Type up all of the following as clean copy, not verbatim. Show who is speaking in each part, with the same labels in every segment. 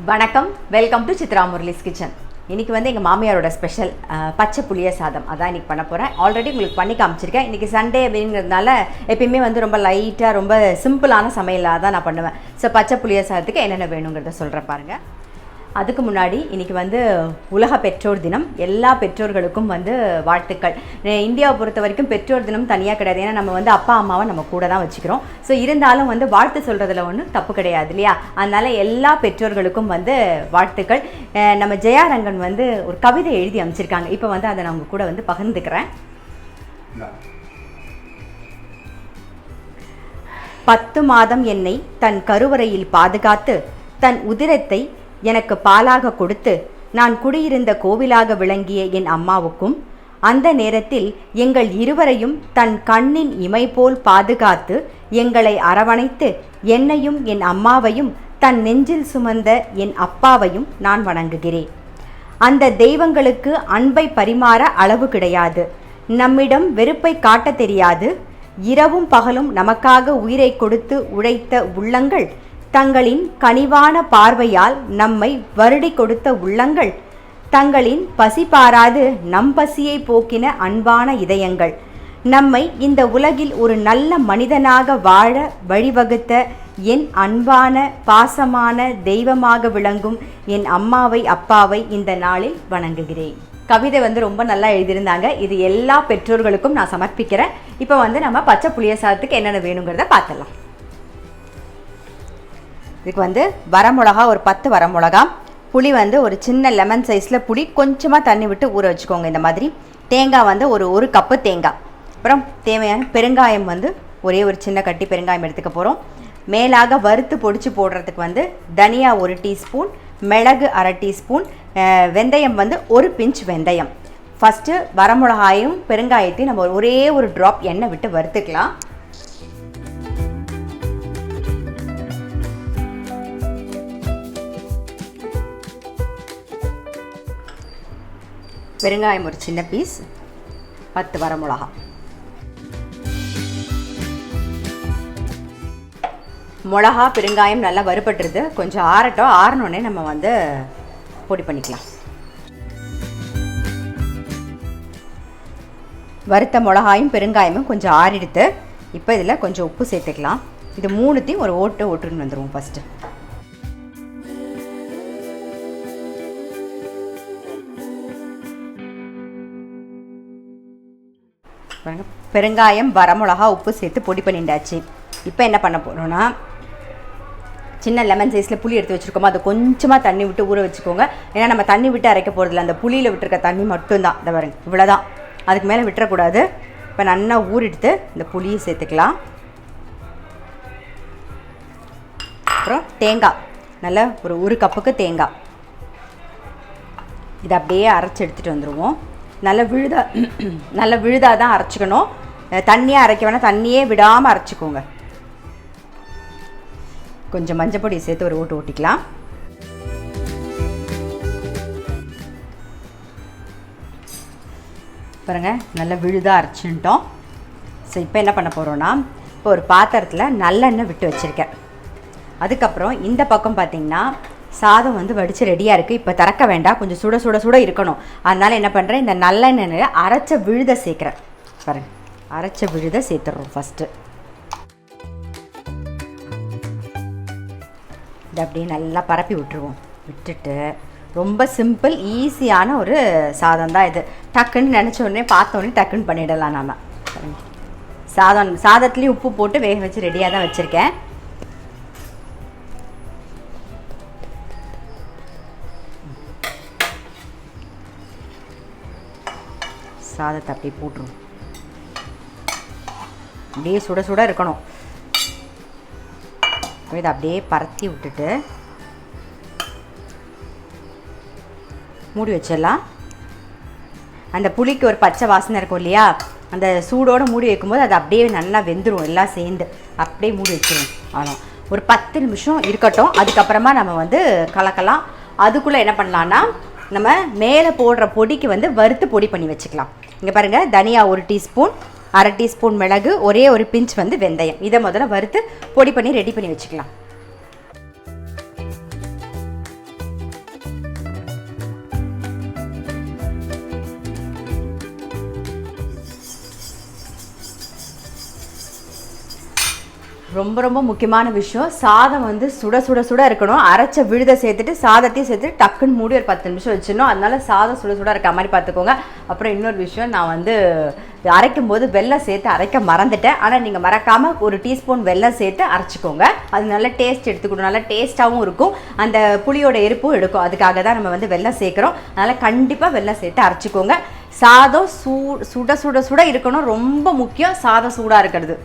Speaker 1: வணக்கம், welcome to Chitra Murali's kitchen. இன்றைக்கி வந்து எங்கள் மாமியாரோட ஸ்பெஷல் பச்சை புளிய சாதம் அதான் இன்றைக்கி பண்ண போகிறேன். ஆல்ரெடி உங்களுக்கு பண்ணி காமிச்சிருக்கேன். இன்றைக்கி சண்டே அப்படிங்கிறதுனால எப்பயுமே வந்து ரொம்ப லைட்டாக ரொம்ப சிம்பிளான சமையலாக தான் நான் பண்ணுவேன். ஸோ பச்சை புளிய சாதத்துக்கு என்னென்ன வேணுங்கிறத சொல்கிறேன் பாருங்கள். அதுக்கு முன்னாடி இன்றைக்கி வந்து உலக பெற்றோர் தினம். எல்லா பெற்றோர்களுக்கும் வந்து வாழ்த்துக்கள். இந்தியாவை பொறுத்த வரைக்கும் பெற்றோர் தினம் தனியாக கிடையாது. ஏன்னா நம்ம வந்து அப்பா அம்மாவை நம்ம கூட தான் வச்சுக்கிறோம். ஸோ இருந்தாலும் வந்து வாழ்த்து சொல்கிறதுல ஒன்றும் தப்பு கிடையாது இல்லையா? அதனால் எல்லா பெற்றோர்களுக்கும் வந்து வாழ்த்துக்கள். நம்ம ஜெயாரங்கன் வந்து ஒரு கவிதை எழுதி அமைச்சிருக்காங்க. இப்போ வந்து அதை நான் உங்கள் கூட வந்து பகிர்ந்துக்கிறேன். 10 மாதம் என்னை தன் கருவறையில் பாதுகாத்து தன் உதிரத்தை எனக்கு பாலாக கொடுத்து நான் குடியிருந்த கோவிலாக விளங்கிய என் அம்மாவுக்கும், அந்த நேரத்தில் எங்கள் இருவரையும் தன் கண்ணின் இமை போல் பாதுகாத்து எங்களை அரவணைத்து என்னையும் என் அம்மாவையும் தன் நெஞ்சில் சுமந்த என் அப்பாவையும் நான் வணங்குகிறேன். அந்த தெய்வங்களுக்கு அன்பை பரிமாற அளவு கிடையாது. நம்மிடம் வெறுப்பை காட்ட தெரியாது. இரவும் பகலும் நமக்காக உயிரை கொடுத்து உழைத்த உள்ளங்கள், தங்களின் கனிவான பார்வையால் நம்மை வருடி கொடுத்த உள்ளங்கள், தங்களின் பசி பாராது நம் பசியை போக்கின அன்பான இதயங்கள், நம்மை இந்த உலகில் ஒரு நல்ல மனிதனாக வாழ வழிவகுத்த என் அன்பான பாசமான தெய்வமாக விளங்கும் என் அம்மாவை அப்பாவை இந்த நாளில் வணங்குகிறேன். கவிதை வந்து ரொம்ப நல்லா எழுதியிருந்தாங்க. இது எல்லா பெற்றோர்களுக்கும் நான் சமர்ப்பிக்கிறேன். இப்போ வந்து நம்ம பச்சை புளிய சாதத்துக்கு என்னென்ன வேணுங்கிறத பார்த்துடலாம். இதுக்கு வந்து வரமிளகா ஒரு 10 வரமிளகா, புளி வந்து ஒரு சின்ன லெமன் சைஸில் புளி கொஞ்சமாக தண்ணி விட்டு ஊற வச்சுக்கோங்க. இந்த மாதிரி தேங்காய் வந்து ஒரு கப்பு தேங்காய். அப்புறம் தேவையான பெருங்காயம் வந்து ஒரே ஒரு சின்ன கட்டி பெருங்காயம் எடுத்துக்க போகிறோம். மேலாக வறுத்து பொடிச்சு போடுறதுக்கு வந்து தனியா 1 டீஸ்பூன், மிளகு 1/2 டீஸ்பூன், வெந்தயம் வந்து 1 பிஞ்ச் வெந்தயம். ஃபஸ்ட்டு வரமிளகாயும் பெருங்காயத்தையும் நம்ம ஒரே ஒரு ட்ராப் எண்ணெய் விட்டு வறுத்துக்கலாம். பெருங்காயம் ஒரு சின்ன பீஸ், 10 வரமிளகா. மிளகா பெருங்காயம் நல்லா வறுபட்டுருது. கொஞ்சம் ஆறட்டும். ஆறினோடனே நம்ம வந்து பொடி பண்ணிக்கலாம். வறுத்த மிளகாயும் பெருங்காயமும் கொஞ்சம் ஆறிடுத்து. இப்போ இதில் கொஞ்சம் உப்பு சேர்த்துக்கலாம். இது மூணுத்தையும் ஒரு ஓட்டுன்னு வந்துடுவோம். ஃபஸ்ட்டு பெருங்காயம் வரமிளகா உப்பு சேர்த்து பொடி பண்ணிட்டாச்சு. இப்போ என்ன பண்ண போகிறோன்னா, சின்ன லெமன் சைஸில் புளி எடுத்து வச்சுருக்கோமோ அதை கொஞ்சமாக தண்ணி விட்டு ஊற வச்சுக்கோங்க. ஏன்னா நம்ம தண்ணி விட்டு அரைக்க போகிறதில்ல, அந்த புளியில் விட்டுருக்க தண்ணி மட்டும்தான். இந்த பாருங்க, இவ்வளோதான், அதுக்கு மேலே விட்டுறக்கூடாது. இப்போ நல்லா ஊறிடுத்து இந்த புளியை சேர்த்துக்கலாம். அப்புறம் தேங்காய், நல்லா ஒரு கப்புக்கு தேங்காய். இதை அப்படியே அரைச்சி எடுத்துகிட்டு வந்துடுவோம். நல்ல விழுதாக தான் அரைச்சிக்கணும். தண்ணியாக அரைக்க வேணால், தண்ணியே விடாமல் அரைச்சிக்கோங்க. கொஞ்சம் மஞ்சள் பொடி சேர்த்து ஒரு ஓட்டிக்கலாம். பாருங்கள், நல்லா விழுதாக அரைச்சிட்டோம். ஸோ இப்போ என்ன பண்ண போகிறோன்னா, இப்போ ஒரு பாத்திரத்தில் நல்லெண்ணெய் விட்டு வச்சுருக்கேன். அதுக்கப்புறம் இந்த பக்கம் பார்த்திங்கன்னா சாதம் வந்து வடித்து ரெடியாக இருக்குது. இப்போ திறக்க வேண்டாம், கொஞ்சம் சுட இருக்கணும். அதனால் என்ன பண்ணுறேன், இந்த நல்லெண்ணெயில் அரைச்ச விழுதை சேர்க்குறேன். பாருங்கள், அரைச்ச விழுதை சேர்த்துடுறோம். ஃபஸ்ட்டு இதை அப்படியே நல்லா பரப்பி விட்டுருவோம். விட்டுட்டு ரொம்ப சிம்பிள் ஈஸியான ஒரு சாதம் தான் இது. டக்குன்னு நினச்ச உடனே பார்த்தோன்னே டக்குன்னு பண்ணிடலாம். நாம் சாதத்துலேயும் உப்பு போட்டு வேக வச்சு ரெடியாக தான் வச்சுருக்கேன். சாதத்தை அப்படியே போட்டுருவோம். அப்படியே சுட இருக்கணும். இதை அப்படியே பரத்தி விட்டுட்டு மூடி வச்சிடலாம். அந்த புளிக்கு ஒரு பச்சை வாசனை இருக்கும் இல்லையா, அந்த சூடோடு மூடி வைக்கும்போது அது அப்படியே நல்லா வெந்துடும். எல்லாம் சேர்ந்து அப்படியே மூடி வச்சிடும். ஆனால் ஒரு 10 நிமிஷம் இருக்கட்டும். அதுக்கப்புறமா நம்ம வந்து கலக்கலாம். அதுக்குள்ளே என்ன பண்ணலான்னா, நம்ம மேலே போடுற பொடிக்கு வந்து வறுத்து பொடி பண்ணி வச்சுக்கலாம். இங்கே பாருங்கள், தனியா 1 டீஸ்பூன், 1/2 டீஸ்பூன் மிளகு, ஒரே ஒரு பிஞ்ச் வந்து வெந்தயம். இதை முதல்ல வறுத்து பொடி பண்ணி ரெடி பண்ணி வச்சுக்கலாம். ரொம்ப ரொம்ப முக்கியமான விஷயம், சாதம் வந்து சுட சுட சுட இருக்கணும். அரைச்ச விழுதை சேர்த்துட்டு சாதத்தையும் சேர்த்துட்டு டக்குன்னு மூடி ஒரு 10 நிமிஷம் வச்சிடணும். அதனால சாதம் சுட சுட இருக்க மாதிரி பார்த்துக்கோங்க. அப்புறம் இன்னொரு விஷயம், நான் வந்து அரைக்கும் போது வெல்லம் சேர்த்து அரைக்க மறந்துட்டேன். ஆனால் நீங்கள் மறக்காமல் ஒரு டீஸ்பூன் வெல்லம் சேர்த்து அரைச்சிக்கோங்க. அது நல்ல டேஸ்ட் எடுத்துக்கணும், நல்லா டேஸ்ட்டாகவும் இருக்கும், அந்த புளியோட எரிப்பும் எடுக்கும். அதுக்காக தான் நம்ம வந்து வெல்லம் சேர்க்குறோம். அதனால் கண்டிப்பாக வெல்லம் சேர்த்து அரைச்சிக்கோங்க. சாதம் சுட சுட சுட இருக்கணும், ரொம்ப முக்கியம் சாதம் சூடாக இருக்கிறது.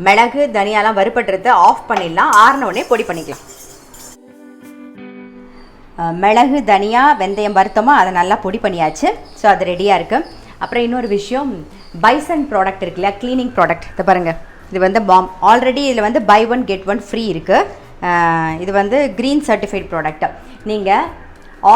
Speaker 1: மிளகு தனியாலாம் வறுபட்டுறது ஆஃப் பண்ணிடலாம், ஆறினோடனே பொடி பண்ணிக்கலாம். மிளகு தனியா வெந்தயம் வறுத்தோமோ அதை நல்லா பொடி பண்ணியாச்சு. ஸோ அது ரெடியாக இருக்குது. அப்புறம் இன்னொரு விஷயம், பைசன் ப்ராடக்ட் இருக்கு இல்லையா, க்ளீனிங் ப்ராடக்ட். இதை பாருங்கள், இது வந்து பாம். ஆல்ரெடி இதில் வந்து பை 1 get 1 ஃப்ரீ இருக்குது. இது வந்து க்ரீன் சர்டிஃபைட் ப்ராடக்ட். நீங்கள்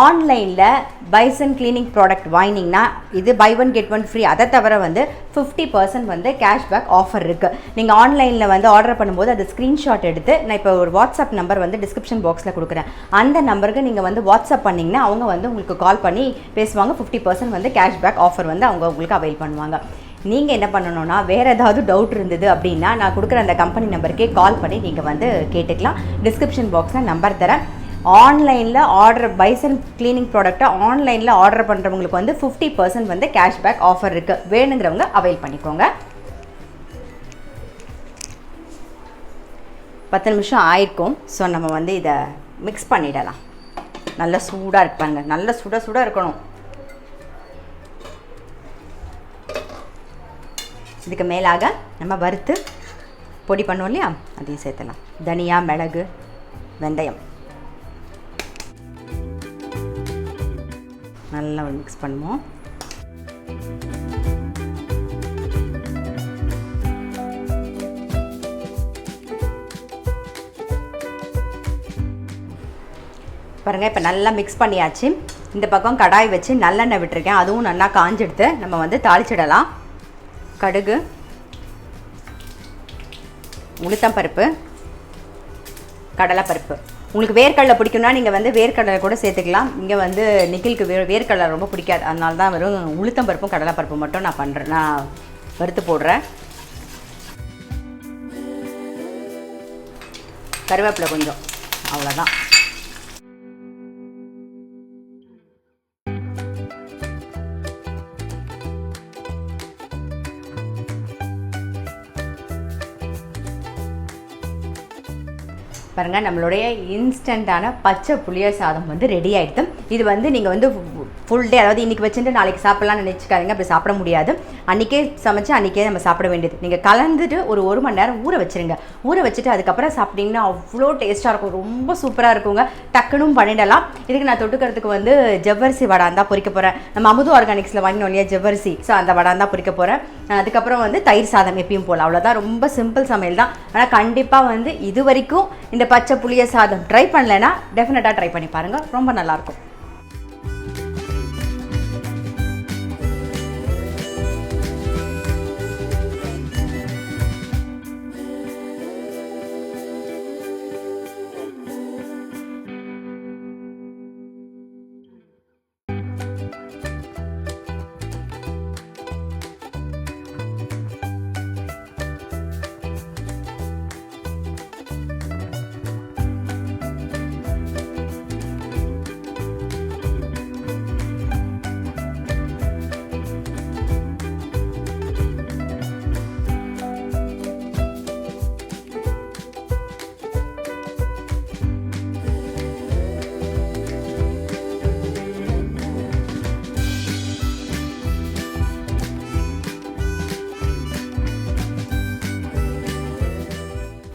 Speaker 1: ஆன்லைனில் பைசன் கிளீனிங் ப்ராடக்ட் வாங்கினீங்கன்னா இது பை 1 get 1 ஃப்ரீ. அதை தவிர வந்து 50% வந்து கேஷ்பேக் ஆஃபர் இருக்குது. நீங்கள் ஆன்லைனில் வந்து ஆர்டர் பண்ணும்போது அது ஸ்க்ரீன்ஷாட் எடுத்து, நான் இப்போ ஒரு வாட்ஸ்அப் நம்பர் வந்து டிஸ்கிரிப்ஷன் பாக்ஸில் கொடுக்குறேன், அந்த நம்பருக்கு நீங்கள் வந்து வாட்ஸ்அப் பண்ணிங்கன்னா அவங்க வந்து உங்களுக்கு கால் பண்ணி பேசுவாங்க. 50% வந்து கேஷ்பேக் ஆஃபர் வந்து அவங்க உங்களுக்கு அவைல் பண்ணுவாங்க. நீங்கள் என்ன பண்ணணும்னா, வேறு ஏதாவது டவுட் இருந்தது அப்படின்னா நான் கொடுக்குற அந்த கம்பெனி நம்பருக்கே கால் பண்ணி நீங்கள் வந்து கேட்டுக்கலாம். டிஸ்கிரிப்ஷன் பாக்ஸில் நம்பர் தரேன். ஆன்லைனில் ஆர்டர் பைசன் கிளீனிங் ப்ராடக்ட்டை ஆன்லைனில் ஆர்டர் பண்ணுறவங்களுக்கு வந்து 50% வந்து கேஷ்பேக் ஆஃபர் இருக்குது. வேணுங்கிறவங்க அவைல் பண்ணிக்கோங்க. 10 நிமிஷம் ஆயிருக்கும். ஸோ நம்ம வந்து இதை மிக்ஸ் பண்ணிடலாம். நல்லா சூடாக இருப்பாங்க, நல்லா சுட சுட இருக்கணும். இதுக்கு மேலாக நம்ம வறுத்து பொடி பண்ணுவோம் இல்லையா, அதையும் சேர்த்தலாம். தனியா, மிளகு, வெந்தயம் நல்லா மிக்ஸ் பண்ணுவோம். பாருங்கள், இப்போ நல்லா மிக்ஸ் பண்ணியாச்சு. இந்த பக்கம் கடாய் வச்சு நல்லெண்ணெய் விட்டுருக்கேன், அதுவும் நல்லா காஞ்செடுத்து நம்ம வந்து தாளிச்சிடலாம். கடுகு, உளுத்தம்பருப்பு, கடலைப்பருப்பு. உங்களுக்கு வேர்க்கடலை பிடிக்கும்னா நீங்கள் வந்து வேர்க்கடலை கூட சேர்த்துக்கலாம். இங்கே வந்து நிக்கிலுக்கு வேர்க்கடலை ரொம்ப பிடிக்காது, அதனால தான் வெறும் உளுத்தம்பருப்பும் கடலைப்பருப்பு மட்டும் நான் வறுத்து போடுறேன். கருவேப்பிலை கொஞ்சம், அவ்வளோதான். பாருங்கள், நம்மளுடைய இன்ஸ்டண்ட்டான பச்சை புளியோர் சாதம் வந்து ரெடி ஆகிடுது. இது வந்து நீங்கள் வந்து ஃபுல் டே, அதாவது இன்றைக்கி வச்சுட்டு நாளைக்கு சாப்பிட்லான்னு நினச்சிக்காதீங்க, அப்படி சாப்பிட முடியாது. அன்றைக்கே சமைச்சு அன்றைக்கே நம்ம சாப்பிட வேண்டியது. நீங்கள் கலந்துட்டு ஒரு 1 மணி நேரம் ஊற வச்சுருங்க. ஊற வச்சுட்டு அதுக்கப்புறம் சாப்பிட்டிங்கன்னா அவ்வளோ டேஸ்ட்டாக இருக்கும், ரொம்ப சூப்பராக இருக்குங்க. டக்குனும் பண்ணிடலாம். இதுக்கு நான் தொட்டுக்கிறதுக்கு வந்து ஜவ்வரிசி வடை தான் பொரிக்க போகிறேன். நம்ம அமுது ஆர்கானிக்ஸில் வாங்கினோம் இல்லையா ஜவ்வரிசி, ஸோ அந்த வடை தான் பொரிக்க போகிறேன். அதுக்கப்புறம் வந்து தயிர் சாதம் எப்பயும் போல், அவ்வளோதான். ரொம்ப சிம்பிள் சமையல் தான். ஆனால் கண்டிப்பாக வந்து இது வரைக்கும் இந்த பச்சை புளிய சாதம் ட்ரை பண்ணலைன்னா டெஃபினட்டாக ட்ரை பண்ணி பாருங்கள், ரொம்ப நல்லாயிருக்கும்.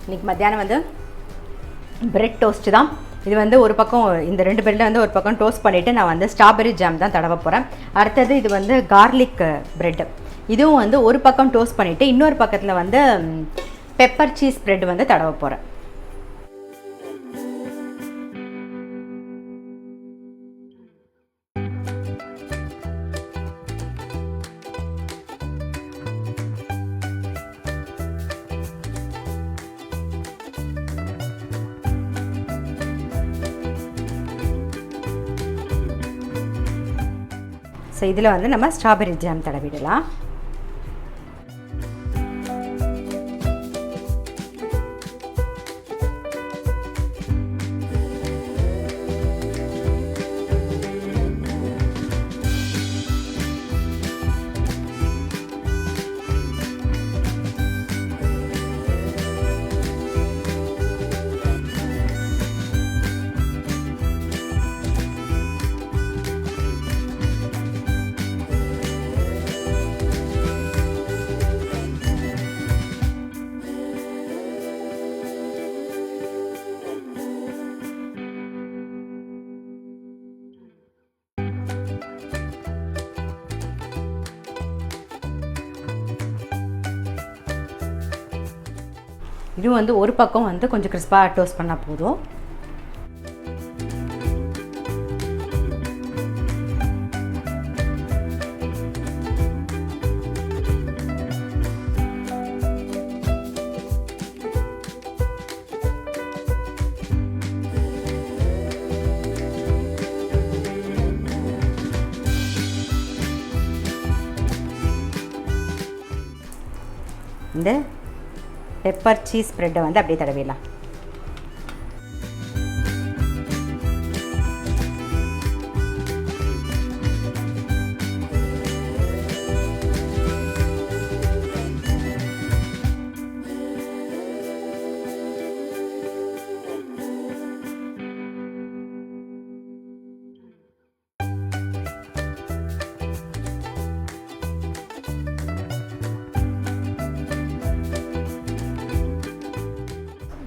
Speaker 1: இன்றைக்கி மத்தியானம் வந்து பிரெட் டோஸ்ட்டு தான். இது வந்து ஒரு பக்கம், இந்த 2 பிரெட்டை வந்து ஒரு பக்கம் டோஸ்ட் பண்ணிவிட்டு நான் வந்து ஸ்ட்ராபெரி ஜாம் தான் தடவை போகிறேன். அடுத்தது இது வந்து கார்லிக் பிரெட்டு. இதுவும் வந்து ஒரு பக்கம் டோஸ்ட் பண்ணிவிட்டு இன்னொரு பக்கத்தில் வந்து பெப்பர் சீஸ் பிரெட் வந்து தடவை போகிறேன். ஸோ இதில் வந்து நம்ம ஸ்ட்ராபெரி ஜாம் தடவிடலாம். இது வந்து ஒரு பக்கம் வந்து கொஞ்சம் கிறிஸ்பாக டோஸ்ட் பண்ணால் போதும். இந்த பெப்பர் சீஸ் ஸ்ப்ரெட்டை வந்து அப்படியே தடவிடலாம்.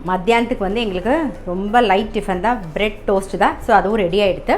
Speaker 1: மத்தியானத்துக்கு வந்து எங்களுக்கு ரொம்ப லைட் டிஃபன் தான், பிரெட் டோஸ்ட் தான். ஸோ அதுவும் ரெடி ஆகிடுது.